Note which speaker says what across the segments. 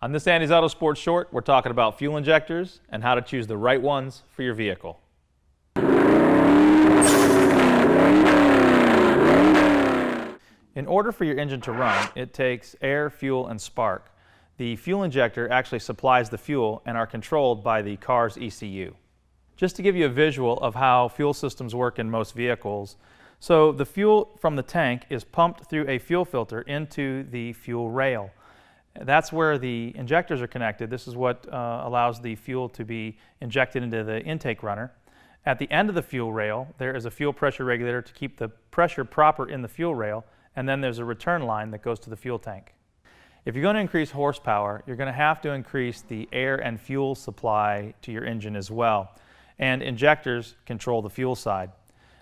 Speaker 1: On this Andy's Auto Sports Short, we're talking about fuel injectors and how to choose the right ones for your vehicle. In order for your engine to run, it takes air, fuel, and spark. The fuel injector actually supplies the fuel and are controlled by the car's ECU. Just to give you a visual of how fuel systems work in most vehicles, so the fuel from the tank is pumped through a fuel filter into the fuel rail. That's where the injectors are connected. This is what allows the fuel to be injected into the intake runner. At the end of the fuel rail, there is a fuel pressure regulator to keep the pressure proper in the fuel rail, and then there's a return line that goes to the fuel tank. If you're going to increase horsepower, you're going to have to increase the air and fuel supply to your engine as well. And injectors control the fuel side.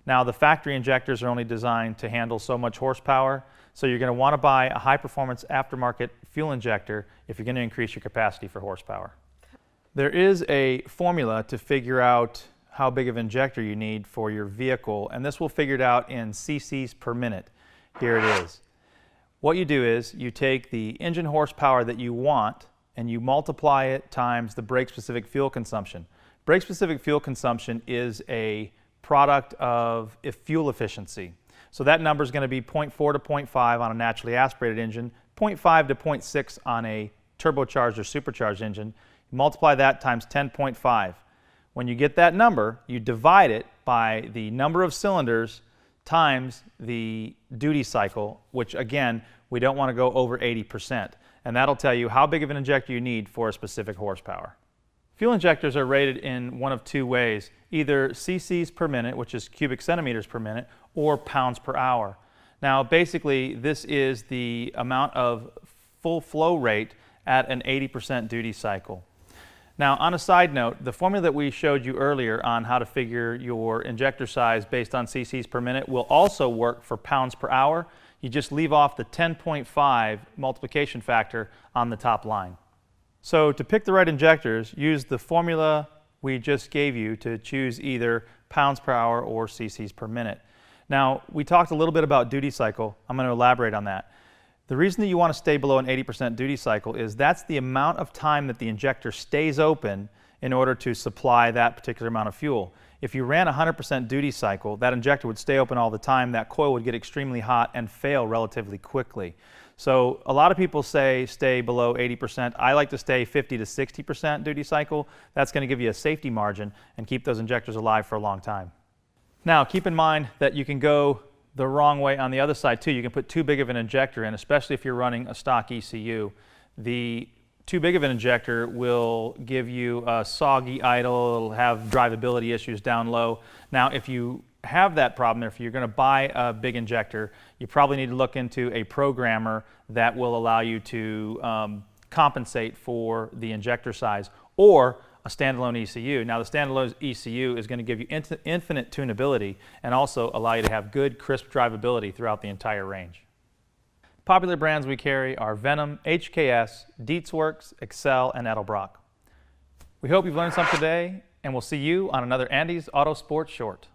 Speaker 1: Now, the factory injectors are only designed to handle so much horsepower, so you're going to want to buy a high-performance aftermarket fuel injector if you're going to increase your capacity for horsepower. There is a formula to figure out how big of an injector you need for your vehicle, and this will figure it out in cc's per minute. Here it is. What you do is you take the engine horsepower that you want and you multiply it times the brake-specific fuel consumption. Brake-specific fuel consumption is a product of fuel efficiency. So that number is going to be 0.4 to 0.5 on a naturally aspirated engine, 0.5 to 0.6 on a turbocharged or supercharged engine. Multiply that times 10.5. When you get that number, you divide it by the number of cylinders times the duty cycle, which again, we don't want to go over 80%. And that'll tell you how big of an injector you need for a specific horsepower. Fuel injectors are rated in one of two ways, either cc's per minute, which is cubic centimeters per minute, or pounds per hour. Now, basically, this is the amount of full flow rate at an 80% duty cycle. Now, on a side note, the formula that we showed you earlier on how to figure your injector size based on cc's per minute will also work for pounds per hour. You just leave off the 10.5 multiplication factor on the top line. So to pick the right injectors, use the formula we just gave you to choose either pounds per hour or cc's per minute. Now, we talked a little bit about duty cycle. I'm going to elaborate on that. The reason that you want to stay below an 80% duty cycle is that's the amount of time that the injector stays open in order to supply that particular amount of fuel. If you ran a 100% duty cycle, that injector would stay open all the time, that coil would get extremely hot and fail relatively quickly. So a lot of people say stay below 80%. I like to stay 50 to 60% duty cycle. That's going to give you a safety margin and keep those injectors alive for a long time. Now, keep in mind that you can go the wrong way on the other side too. You can put too big of an injector in, especially if you're running a stock ECU. The too big of an injector will give you a soggy idle, it'll have drivability issues down low. Now, if you have that problem, if you're going to buy a big injector, you probably need to look into a programmer that will allow you to compensate for the injector size, or a standalone ECU. Now, the standalone ECU is going to give you infinite tunability and also allow you to have good, crisp drivability throughout the entire range. Popular brands we carry are Venom, HKS, Dietzworks, Excel, and Edelbrock. We hope you've learned something today, and we'll see you on another Andy's Auto Sports Short.